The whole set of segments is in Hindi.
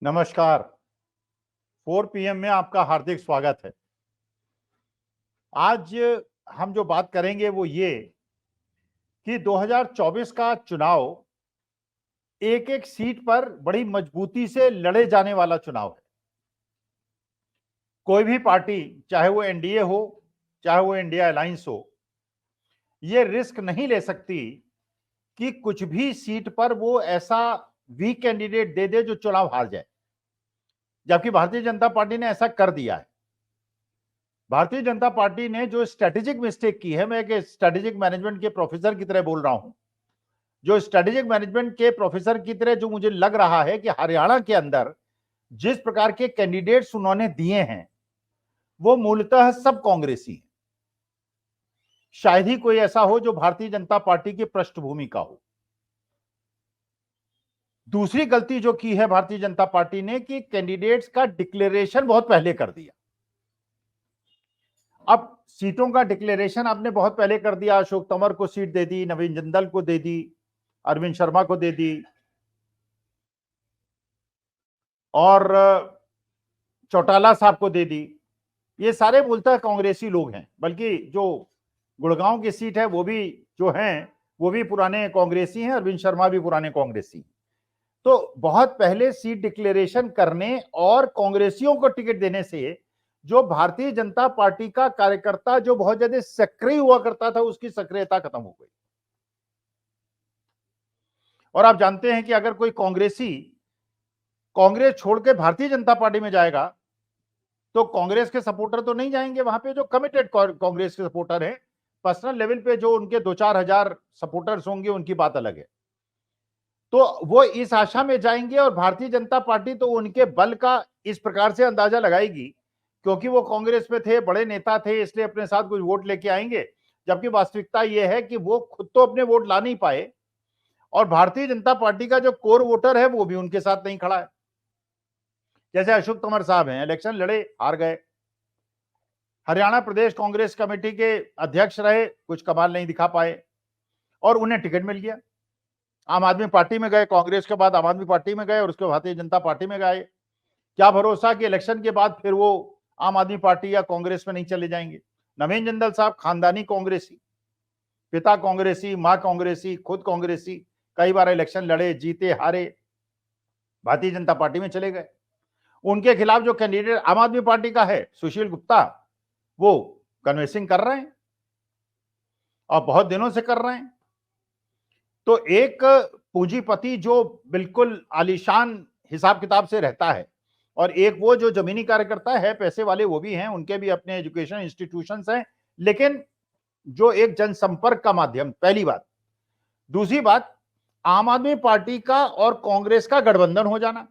नमस्कार। 4 पीएम में आपका हार्दिक स्वागत है। आज हम जो बात करेंगे वो ये कि 2024 का चुनाव एक-एक सीट पर बड़ी मजबूती से लड़े जाने वाला चुनाव है। कोई भी पार्टी, चाहे वो एनडीए हो, चाहे वो इंडिया अलायंस हो, ये रिस्क नहीं ले सकती कि कुछ भी सीट पर वो ऐसा वीक कैंडिडेट दे दे जो चुनाव हार जाए। जबकि भारतीय जनता पार्टी ने ऐसा कर दिया है। भारतीय जनता पार्टी ने जो स्ट्रेटेजिक मिस्टेक की है, मैं एक स्ट्रेटेजिक मैनेजमेंट के प्रोफेसर की तरह बोल रहा हूं, जो स्ट्रेटेजिक मैनेजमेंट के प्रोफेसर की तरह जो मुझे लग रहा है कि हरियाणा के अंदर जिस प्रकार के कैंडिडेट्स उन्होंने दिए हैं वो मूलतः सब कांग्रेसी हैं। शायद ही कोई ऐसा हो जो भारतीय जनता पार्टी की पृष्ठभूमि का हो। दूसरी गलती जो की है भारतीय जनता पार्टी ने कि कैंडिडेट्स का डिक्लेरेशन बहुत पहले कर दिया। अब सीटों का डिक्लेरेशन आपने बहुत पहले कर दिया। अशोक तंवर को सीट दे दी, नवीन जिंदल को दे दी, अरविंद शर्मा को दे दी और चौटाला साहब को दे दी। ये सारे मूलतः कांग्रेसी लोग हैं, बल्कि जो गुड़गांव की सीट है वो भी जो हैं वो भी पुराने कांग्रेसी हैं, अरविंद शर्मा भी पुराने कांग्रेसी। तो बहुत पहले सीट डिक्लेरेशन करने और कांग्रेसियों को टिकट देने से जो भारतीय जनता पार्टी का कार्यकर्ता जो बहुत ज्यादा सक्रिय हुआ करता था उसकी सक्रियता खत्म हो गई। और आप जानते हैं कि अगर कोई कांग्रेसी कांग्रेस छोड़ के भारतीय जनता पार्टी में जाएगा तो कांग्रेस के सपोर्टर तो नहीं जाएंगे वहां पे। जो कमिटेड कांग्रेस के सपोर्टर हैं, पर्सनल लेवल पे जो उनके 2-4 हजार सपोर्टर्स होंगे उनकी बात अलग है, तो वो इस आशा में जाएंगे। और भारतीय जनता पार्टी तो उनके बल का इस प्रकार से अंदाजा लगाएगी क्योंकि वो कांग्रेस में थे, बड़े नेता थे, इसलिए अपने साथ कुछ वोट लेके आएंगे। जबकि वास्तविकता यह है कि वो खुद तो अपने वोट ला नहीं पाए और भारतीय जनता पार्टी का जो कोर वोटर है वो भी उनके साथ नहीं खड़ा है। जैसे अशोक तंवर साहब हैं, इलेक्शन लड़े, हार गए। हरियाणा प्रदेश कांग्रेस कमेटी के अध्यक्ष रहे, कुछ कमाल नहीं दिखा पाए और उन्हें टिकट मिल गया। आम आदमी पार्टी में गए, कांग्रेस के बाद आम आदमी पार्टी में गए और उसके भारतीय जनता पार्टी में गए। क्या भरोसा कि इलेक्शन के बाद फिर वो आम आदमी पार्टी या कांग्रेस में नहीं चले जाएंगे। नवीन जिंदल साहब खानदानी कांग्रेसी, पिता कांग्रेसी, मां कांग्रेसी, खुद कांग्रेसी, कई बार इलेक्शन लड़े, जीते, हारे, भारतीय जनता पार्टी में चले गए। उनके खिलाफ जो कैंडिडेट आम आदमी पार्टी का है, सुशील गुप्ता, वो कन्विंसिंग कर रहे हैं और बहुत दिनों से कर रहे हैं। तो एक पूंजीपति जो बिल्कुल आलीशान हिसाब किताब से रहता है और एक वो जो जमीनी कार्यकर्ता है, पैसे वाले वो भी हैं, उनके भी अपने एजुकेशन इंस्टीट्यूशंस हैं, लेकिन जो एक जनसंपर्क का माध्यम, पहली बात। दूसरी बात, आम आदमी पार्टी का और कांग्रेस का गठबंधन हो जाना।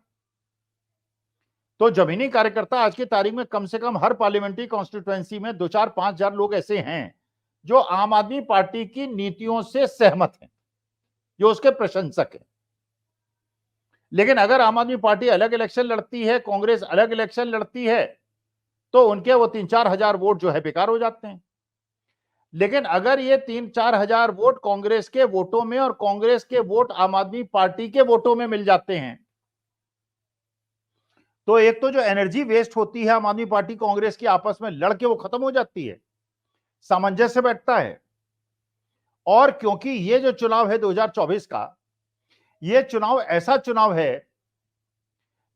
तो जमीनी कार्यकर्ता आज की तारीख में कम से कम हर पार्लियामेंट्री कॉन्स्टिट्यूएंसी में 2-4-5 हजार लोग ऐसे हैं जो आम आदमी पार्टी की नीतियों से सहमत हैं, जो उसके प्रशंसक हैं। लेकिन अगर आम आदमी पार्टी अलग इलेक्शन लड़ती है, कांग्रेस अलग इलेक्शन लड़ती है, तो उनके वो 3-4 हजार वोट जो है बेकार हो जाते हैं। लेकिन अगर ये 3-4 हजार वोट कांग्रेस के वोटों में और कांग्रेस के वोट आम आदमी पार्टी के वोटों में मिल जाते हैं, तो एक तो जो एनर्जी वेस्ट होती है आम आदमी पार्टी कांग्रेस की आपस में लड़के, वो खत्म हो जाती है, सामंजस्य बैठता है। और क्योंकि ये जो चुनाव है 2024 का, ये चुनाव ऐसा चुनाव है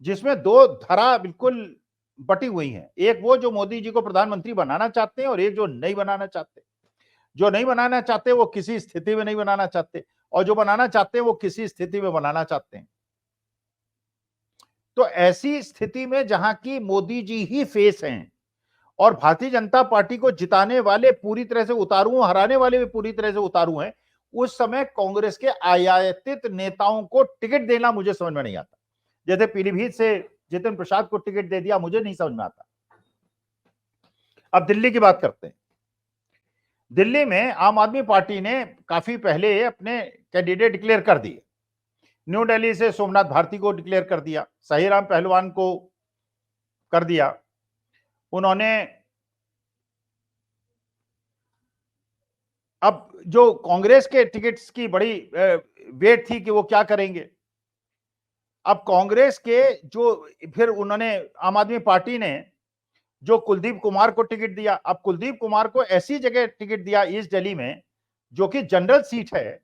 जिसमें दो धारा बिल्कुल बटी हुई हैं। एक वो जो मोदी जी को प्रधानमंत्री बनाना चाहते हैं और एक जो नहीं बनाना चाहते। जो नहीं बनाना चाहते वो किसी स्थिति में नहीं बनाना चाहते और जो बनाना चाहते हैं वो किसी स्थिति में बनाना चाहते हैं। तो ऐसी स्थिति में जहां की मोदी जी ही फेस हैं और भारतीय जनता पार्टी को जिताने वाले पूरी तरह से उतारू, हराने वाले भी पूरी तरह से उतारू हैं, उस समय कांग्रेस के आयातित नेताओं को टिकट देना मुझे समझ में नहीं आता। जैसे पीलीभीत से जितिन प्रसाद को टिकट दे दिया, मुझे नहीं समझ में आता। अब दिल्ली की बात करते हैं। दिल्ली में आम आदमी पार्टी ने काफी पहले अपने कैंडिडेट डिक्लेयर कर दिए। न्यू दिल्ली से सोमनाथ भारती को डिक्लेयर कर दिया, सहीराम पहलवान को कर दिया। उन्होंने अब जो कांग्रेस के टिकट्स की बड़ी वेट थी कि वो क्या करेंगे, अब कांग्रेस के जो फिर उन्होंने आम आदमी पार्टी ने जो कुलदीप कुमार को टिकट दिया, अब कुलदीप कुमार को ऐसी जगह टिकट दिया ईस्ट दिल्ली में जो कि जनरल सीट है,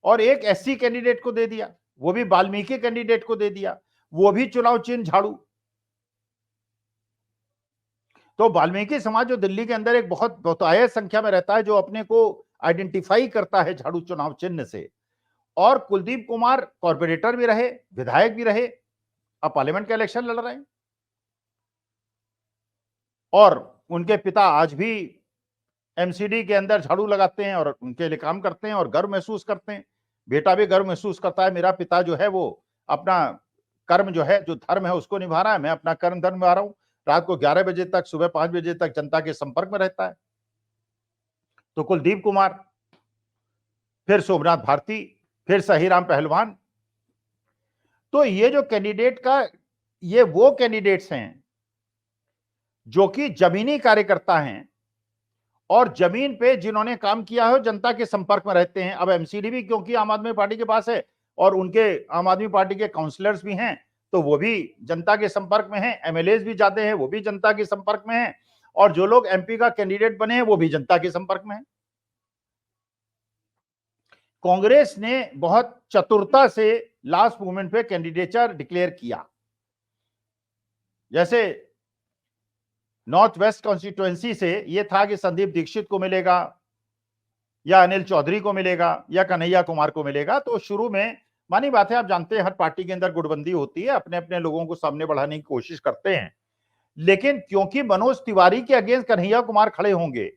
और एक एससी कैंडिडेट को दे दिया, वो भी वाल्मीकि कैंडिडेट को दे दिया, वो भी चुनाव चिन्ह झाड़ू। तो वाल्मीकि समाज जो दिल्ली के अंदर एक बहुत बहुतायत संख्या में रहता है, जो अपने को आइडेंटिफाई करता है झाड़ू चुनाव चिन्ह से, और कुलदीप कुमार कॉर्पोरेटर भी रहे, विधायक भी रहे, अब पार्लियामेंट का इलेक्शन लड़ रहे हैं, और उनके पिता आज भी एमसीडी के अंदर झाड़ू लगाते हैं और उनके लिए काम करते हैं और गर्व महसूस करते हैं। बेटा भी गर्व महसूस करता है, मेरा पिता जो है वो अपना कर्म जो है, जो धर्म है उसको निभा रहा है, मैं अपना कर्म धर्म निभा रहा हूं। रात को 11 बजे तक, सुबह 5 बजे तक जनता के संपर्क में रहता है। तो कुलदीप कुमार, फिर सोमनाथ भारती, फिर सहीराम पहलवान। तो ये जो कैंडिडेट का, ये वो कैंडिडेट्स हैं जो कि जमीनी कार्यकर्ता हैं और जमीन पे जिन्होंने काम किया है, जनता के संपर्क में रहते हैं। अब एमसीडी भी क्योंकि आम आदमी पार्टी के पास है और उनके आम आदमी पार्टी के काउंसलर्स भी हैं, तो वो भी जनता के संपर्क में हैं। एमएलए भी जाते हैं, वो भी जनता के संपर्क में हैं, और जो लोग एमपी का कैंडिडेट बने हैं वो भी जनता के संपर्क में हैं। कांग्रेस ने बहुत चतुरता से लास्ट मोमेंट पे कैंडिडेचर डिक्लेयर किया। जैसे नॉर्थ वेस्ट कॉन्स्टिट्यूएंसी से ये था कि संदीप दीक्षित को मिलेगा या अनिल चौधरी को मिलेगा या कन्हैया कुमार को मिलेगा। तो शुरू में मानी बात है, आप जानते हैं हर पार्टी के अंदर गुटबंदी होती है, अपने अपने लोगों को सामने बढ़ाने की कोशिश करते हैं। लेकिन क्योंकि मनोज तिवारी के अगेंस्ट कन्हैया कुमार खड़े होंगे,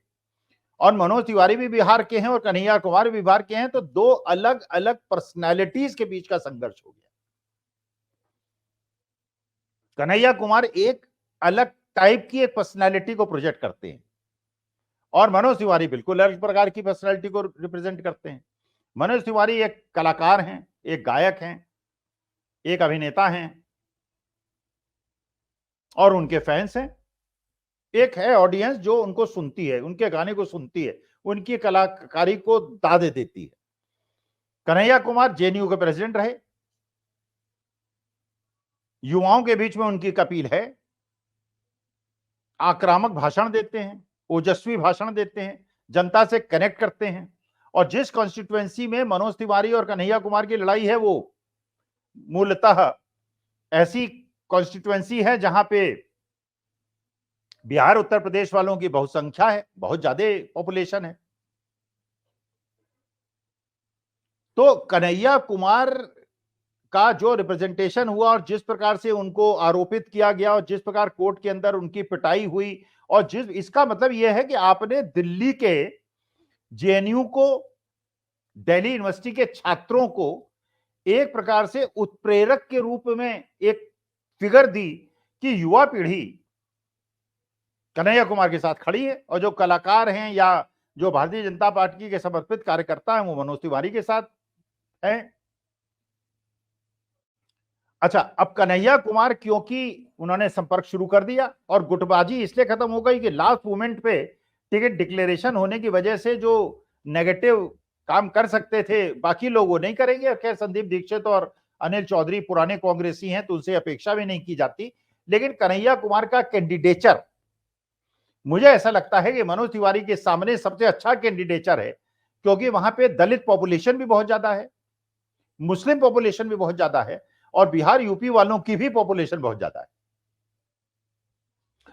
और मनोज तिवारी भी बिहार के हैं और कन्हैया कुमार भी बिहार के हैं, तो दो अलग अलग पर्सनैलिटीज के बीच का संघर्ष हो गया। कन्हैया कुमार एक अलग टाइप की एक पर्सनैलिटी को प्रोजेक्ट करते हैं और मनोज तिवारी बिल्कुल अलग प्रकार की पर्सनैलिटी को रिप्रेजेंट करते हैं। मनोज तिवारी एक कलाकार हैं, एक गायक हैं, एक अभिनेता हैं, और उनके फैंस हैं। एक है ऑडियंस जो उनको सुनती है, उनके गाने को सुनती है, उनकी कलाकारी को दादे देती है। कन्हैया कुमार जेएनयू के प्रेसिडेंट रहे, युवाओं के बीच में उनकी कपील है, आक्रामक भाषण देते हैं, ओजस्वी भाषण देते हैं, जनता से कनेक्ट करते हैं। और जिस कॉन्स्टिट्यूएंसी में मनोज तिवारी और कन्हैया कुमार की लड़ाई है, वो मूलतः ऐसी कॉन्स्टिट्यूएंसी है जहां पे बिहार उत्तर प्रदेश वालों की बहुत संख्या है, बहुत ज्यादा पॉपुलेशन है। तो कन्हैया कुमार का जो रिप्रेजेंटेशन हुआ और जिस प्रकार से उनको आरोपित किया गया और जिस प्रकार कोर्ट के अंदर उनकी पिटाई हुई, और जिस इसका मतलब यह है कि आपने दिल्ली के जेएनयू को, दिल्ली यूनिवर्सिटी के छात्रों को एक प्रकार से उत्प्रेरक के रूप में एक फिगर दी कि युवा पीढ़ी कन्हैया कुमार के साथ खड़ी है, और जो कलाकार हैं या जो भारतीय जनता पार्टी के समर्पित कार्यकर्ता हैं वो मनोज तिवारी के साथ हैं। अच्छा, अब कन्हैया कुमार क्योंकि उन्होंने संपर्क शुरू कर दिया, और गुटबाजी इसलिए खत्म हो गई कि लास्ट मोमेंट पे टिकट डिक्लेरेशन होने की वजह से जो नेगेटिव काम कर सकते थे बाकी लोग वो नहीं करेंगे। खैर संदीप दीक्षित और अनिल चौधरी पुराने कांग्रेसी हैं तो उनसे अपेक्षा भी नहीं की जाती, लेकिन कन्हैया कुमार का कैंडिडेचर मुझे ऐसा लगता है कि मनोज तिवारी के सामने सबसे अच्छा कैंडिडेचर है, क्योंकि वहां पे दलित पॉपुलेशन भी बहुत ज्यादा है, मुस्लिम पॉपुलेशन भी बहुत ज्यादा है, और बिहार यूपी वालों की भी पॉपुलेशन बहुत ज्यादा है,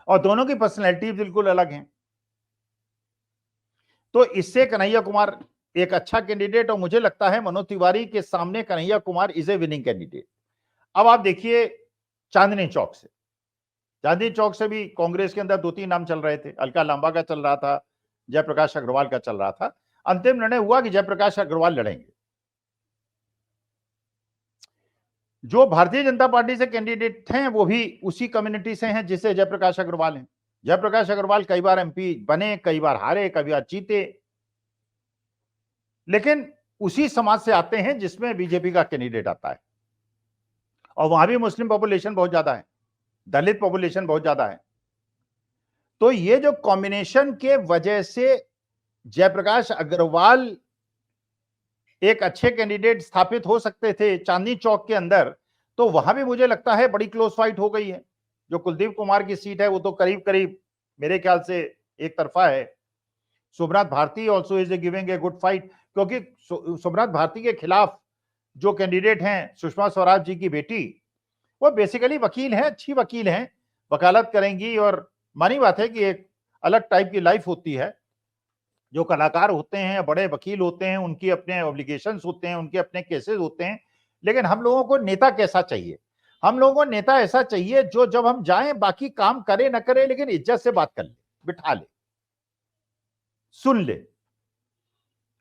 और दोनों की पर्सनैलिटी बिल्कुल अलग हैं। तो इससे कन्हैया कुमार एक अच्छा कैंडिडेट, और मुझे लगता है मनोज तिवारी के सामने Kanhaiya Kumar is a winning candidate. अब आप देखिए चांदनी चौक से, चांदनी चौक से भी कांग्रेस के अंदर 2-3 नाम चल रहे थे। अलका लांबा का चल रहा था, जयप्रकाश अग्रवाल का चल रहा था। अंतिम निर्णय हुआ कि जयप्रकाश अग्रवाल लड़ेंगे। जो भारतीय जनता पार्टी से कैंडिडेट हैं वो भी उसी कम्युनिटी से हैं जिससे जयप्रकाश अग्रवाल हैं। जयप्रकाश अग्रवाल कई बार एमपी बने, कई बार हारे, कई बार जीते, लेकिन उसी समाज से आते हैं जिसमें बीजेपी का कैंडिडेट आता है, और वहां भी मुस्लिम पॉपुलेशन बहुत ज्यादा है, दलित पॉपुलेशन बहुत ज्यादा है। तो ये जो कॉम्बिनेशन के वजह से जयप्रकाश अग्रवाल एक अच्छे कैंडिडेट स्थापित हो सकते थे चांदनी चौक के अंदर, तो वहां भी मुझे लगता है बड़ी क्लोज फाइट हो गई है। जो कुलदीप कुमार की सीट है वो तो करीब करीब मेरे ख्याल से एक तरफा है। Somnath Bharti also is giving a good fight, क्योंकि सोमनाथ भारती के खिलाफ जो कैंडिडेट हैं, सुषमा स्वराज जी की बेटी, वो बेसिकली वकील हैं, अच्छी वकील हैं, वकालत करेंगी, और मानी बात है कि एक अलग टाइप की लाइफ होती है। जो कलाकार होते हैं, बड़े वकील होते हैं, उनकी अपने ऑब्लिगेशंस होते हैं, उनके अपने केसेस होते हैं। लेकिन हम लोगों को नेता कैसा चाहिए? हम लोगों को नेता ऐसा चाहिए जो जब हम जाएं बाकी काम करे न करे लेकिन इज्जत से बात कर ले, बिठा ले, सुन ले।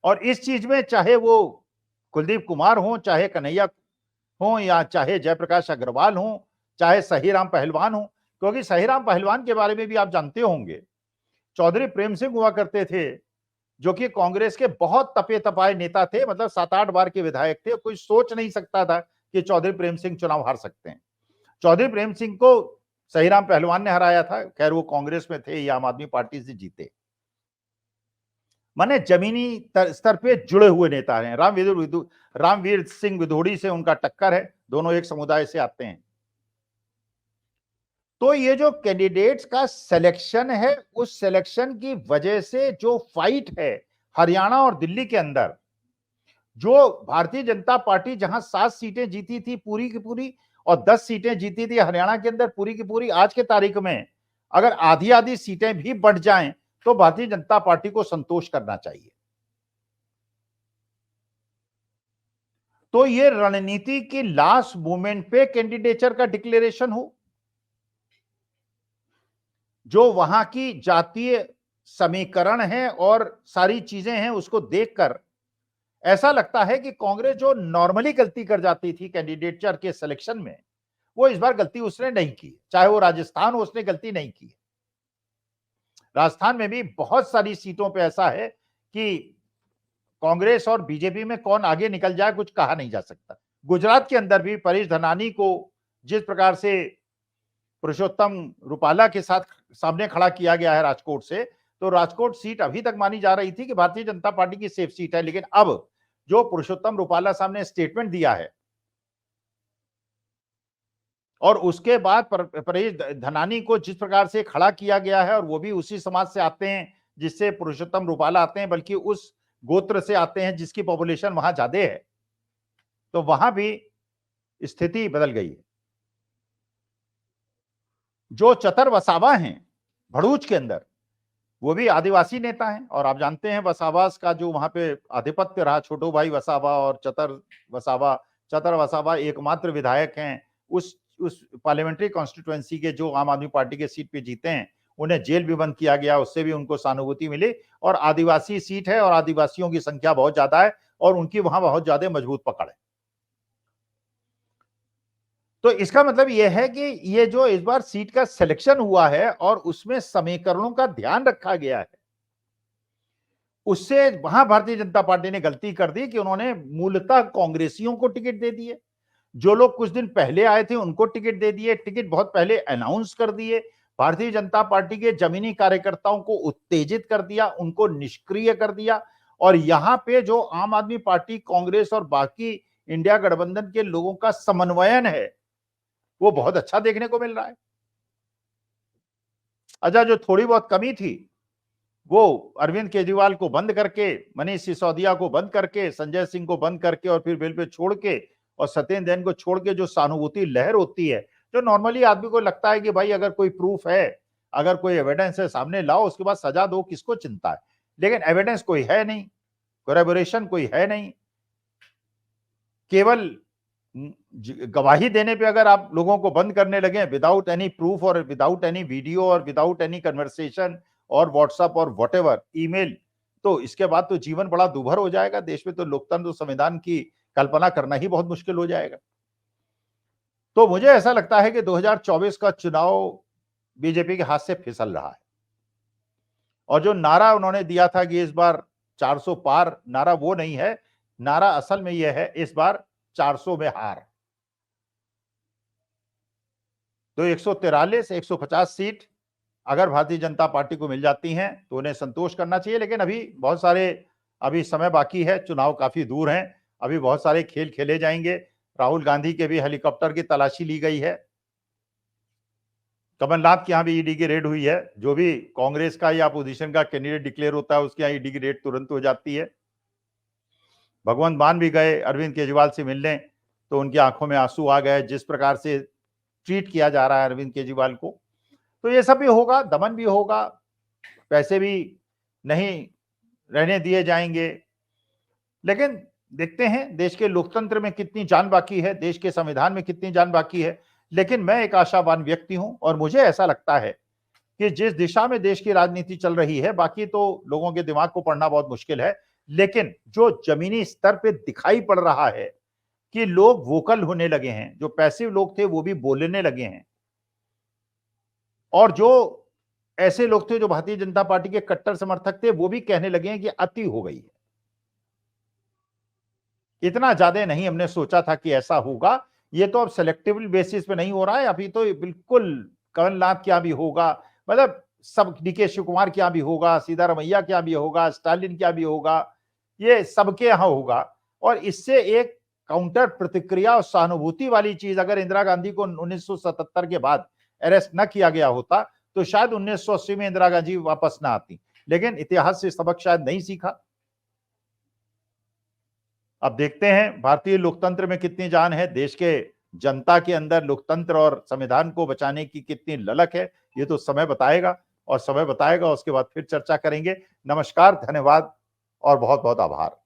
और इस चीज में चाहे वो कुलदीप कुमार हो, चाहे कन्हैया हो, या चाहे जयप्रकाश अग्रवाल हो, चाहे सहीराम पहलवान हो, क्योंकि सहीराम पहलवान के बारे में भी आप जानते होंगे, चौधरी प्रेम सिंह हुआ करते थे, जो कि कांग्रेस के बहुत तपे तपाए नेता थे, मतलब 7-8 बार के विधायक थे। कोई सोच नहीं सकता था कि चौधरी प्रेम सिंह चुनाव हार सकते हैं। चौधरी प्रेम सिंह को सहीराम पहलवान ने हराया था। खैर वो कांग्रेस में थे, या आम आदमी पार्टी से जीते। माने जमीनी स्तर पे जुड़े हुए नेता हैं। रामवीर सिंह विधोड़ी से उनका टक्कर है, दोनों एक समुदाय से आते हैं। तो ये जो कैंडिडेट्स का सिलेक्शन है, उस सिलेक्शन की वजह से जो फाइट है हरियाणा और दिल्ली के अंदर, जो भारतीय जनता पार्टी जहां 7 सीटें जीती थी पूरी की पूरी, और 10 सीटें जीती थी हरियाणा के अंदर पूरी की पूरी, आज के तारीख में अगर आधी आधी सीटें भी बढ़ जाएं तो भारतीय जनता पार्टी को संतोष करना चाहिए। तो ये रणनीति की लास्ट मोमेंट पे कैंडिडेचर का डिक्लेरेशन हो, जो वहां की जातीय समीकरण है और सारी चीजें हैं, उसको देखकर ऐसा लगता है कि कांग्रेस जो नॉर्मली गलती कर जाती थी कैंडिडेचर के सिलेक्शन में, वो इस बार गलती उसने नहीं की। चाहे वो राजस्थान हो, उसने गलती नहीं की। राजस्थान में भी बहुत सारी सीटों पे ऐसा है कि कांग्रेस और बीजेपी में कौन आगे निकल जाए कुछ कहा नहीं जा सकता। गुजरात के अंदर भी परेश धनानी को जिस प्रकार से पुरुषोत्तम रूपाला के साथ सामने खड़ा किया गया है राजकोट से, तो राजकोट सीट अभी तक मानी जा रही थी कि भारतीय जनता पार्टी की सेफ सीट है। लेकिन अब जो पुरुषोत्तम रूपाला सामने स्टेटमेंट दिया है, और उसके बाद परेश धनानी को जिस प्रकार से खड़ा किया गया है, और वो भी उसी समाज से आते हैं जिससे पुरुषोत्तम रूपाला आते हैं, बल्कि उस गोत्र से आते हैं जिसकी पॉपुलेशन वहां ज्यादा है, तो वहां भी स्थिति बदल गई है। जो चतर वसावा हैं भड़ूच के अंदर, वो भी आदिवासी नेता हैं, और आप जानते हैं वसावास का जो वहां पे आधिपत्य रहा, छोटू भाई वसावा और चतर वसावा एकमात्र विधायक हैं उस पार्लियामेंट्री कॉन्स्टिट्यूएंसी के, जो आम आदमी पार्टी के सीट पे जीते हैं। उन्हें जेल भी बंद किया गया, उससे भी उनको सहानुभूति मिली, और आदिवासी सीट है और आदिवासियों की संख्या बहुत ज्यादा है और उनकी वहां बहुत ज्यादा मजबूत पकड़ है। तो इसका मतलब यह है कि ये जो इस बार सीट का सिलेक्शन हुआ है और उसमें समीकरणों का ध्यान रखा गया है, उससे वहां भारतीय जनता पार्टी ने गलती कर दी कि उन्होंने मूलतः कांग्रेसियों को टिकट दे दिए। जो लोग कुछ दिन पहले आए थे उनको टिकट दे दिए, टिकट बहुत पहले अनाउंस कर दिए, भारतीय जनता पार्टी के जमीनी कार्यकर्ताओं को उत्तेजित कर दिया, उनको निष्क्रिय कर दिया। और यहां पे जो आम आदमी पार्टी, कांग्रेस और बाकी इंडिया गठबंधन के लोगों का समन्वयन है, वो बहुत अच्छा देखने को मिल रहा है। अच्छा, जो थोड़ी बहुत कमी थी वो अरविंद केजरीवाल को बंद करके, मनीष सिसोदिया को बंद करके, संजय सिंह को बंद करके और फिर बेल पे छोड़ के और सत्येंद्र जैन को छोड़ के जो सहानुभूति लहर होती है, जो नॉर्मली आदमी को लगता है कि भाई अगर कोई प्रूफ है, अगर कोई एविडेंस है सामने लाओ, उसके बाद सजा दो, किसको चिंता है। लेकिन एविडेंस कोई है नहीं, कोलैबोरेशन कोई है नहीं, केवल गवाही देने पे अगर आप लोगों को बंद करने लगे विदाउट एनी प्रूफ और विदाउट एनी वीडियो और विदाउट एनी कन्वर्सेशन और व्हाट्सएप और व्हाटएवर ईमेल, तो इसके बाद तो जीवन बड़ा दुभर हो जाएगा। देश में तो लोकतंत्र संविधान की कल्पना करना ही बहुत मुश्किल हो जाएगा। तो मुझे ऐसा लगता है कि 2024 का चुनाव बीजेपी के हाथ से फिसल रहा है। और जो नारा उन्होंने दिया था कि इस बार 400 पार, नारा वो नहीं है, नारा असल में यह है इस बार 400 में हार। तो 143 150 सीट अगर भारतीय जनता पार्टी को मिल जाती हैं तो उन्हें संतोष करना चाहिए। लेकिन अभी बहुत सारे समय बाकी है, चुनाव काफी दूर हैं, अभी बहुत सारे खेल खेले जाएंगे। राहुल गांधी के भी हेलीकॉप्टर की तलाशी ली गई है। कमलनाथ के यहाँ भी ईडी की रेड हुई है। जो भी कांग्रेस का या अपोजिशन का कैंडिडेट डिक्लेयर होता है उसके यहाँ ईडी की रेड तुरंत हो जाती है। भगवंत मान भी गए अरविंद केजरीवाल से मिलने, तो उनकी आंखों में आंसू आ गए जिस प्रकार से ट्रीट किया जा रहा है अरविंद केजरीवाल को। तो ये सब भी होगा, दमन भी होगा, पैसे भी नहीं रहने दिए जाएंगे। लेकिन देखते हैं देश के लोकतंत्र में कितनी जान बाकी है, देश के संविधान में कितनी जान बाकी है। लेकिन मैं एक आशावान व्यक्ति हूं और मुझे ऐसा लगता है कि जिस दिशा में देश की राजनीति चल रही है, बाकी तो लोगों के दिमाग को पढ़ना बहुत मुश्किल है, लेकिन जो जमीनी स्तर पे दिखाई पड़ रहा है कि लोग वोकल होने लगे हैं, जो पैसिव लोग थे वो भी बोलने लगे हैं, और जो ऐसे लोग थे जो भारतीय जनता पार्टी के कट्टर समर्थक थे वो भी कहने लगे हैं कि अति हो गई है। इतना ज्यादा नहीं हमने सोचा था कि ऐसा होगा। ये तो अब सेलेक्टिव बेसिस पे नहीं हो रहा है, अभी तो बिल्कुल कमलनाथ क्या भी होगा, मतलब सब, डीके शिव कुमार क्या भी होगा, सिद्धारमैया क्या भी होगा, स्टालिन क्या भी होगा, ये सबके यहां होगा। और इससे एक काउंटर प्रतिक्रिया और सहानुभूति वाली चीज, अगर इंदिरा गांधी को 1977 के बाद अरेस्ट न किया गया होता तो शायद 1980 में इंदिरा गांधी वापस ना आती। लेकिन इतिहास से सबक शायद नहीं सीखा। अब देखते हैं भारतीय लोकतंत्र में कितनी जान है, देश के जनता के अंदर लोकतंत्र और संविधान को बचाने की कितनी ललक है। ये तो समय बताएगा, और समय बताएगा उसके बाद फिर चर्चा करेंगे। नमस्कार, धन्यवाद और बहुत बहुत आभार।